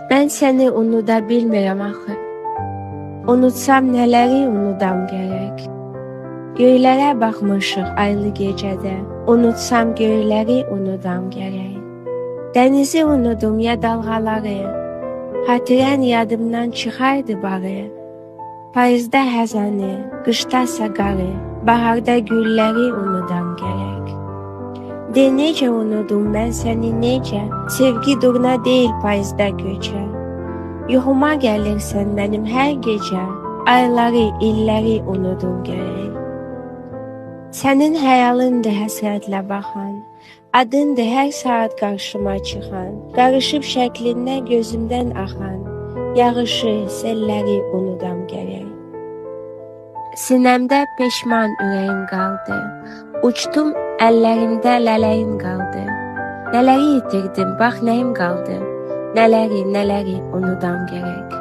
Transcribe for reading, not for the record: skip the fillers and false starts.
Mən səni unuda bilmirəm axı. Unutsam nələri unudam gərək. Göylərə baxmışıq aylı gecədə, unutsam göyləri unudam gərək. Dənizi unudum ya dalğaları, xatirən yadımdan çıxardı bağı. Payızda həzəni, qışda saqarı, baharda gülləri unudam gərək. De necə unudum mən səni necə, sevgi durna deyil payızda göçə. Yuxuma gəlirsən mənim hər gecə, ayları, illəri unudum gərək. Sənin xəyalındır həsrətlə baxan, adındır hər saat qarşıma çıxan, qarışıb şəklindən gözümdən axan, yağışı, selləri unudam gərək. Sinəmdə peşman ürəyim qaldı, uçdum əllərimdə lələyim qaldı. Nələri itirdim, bax nəyim qaldı, nələri unudam gərək.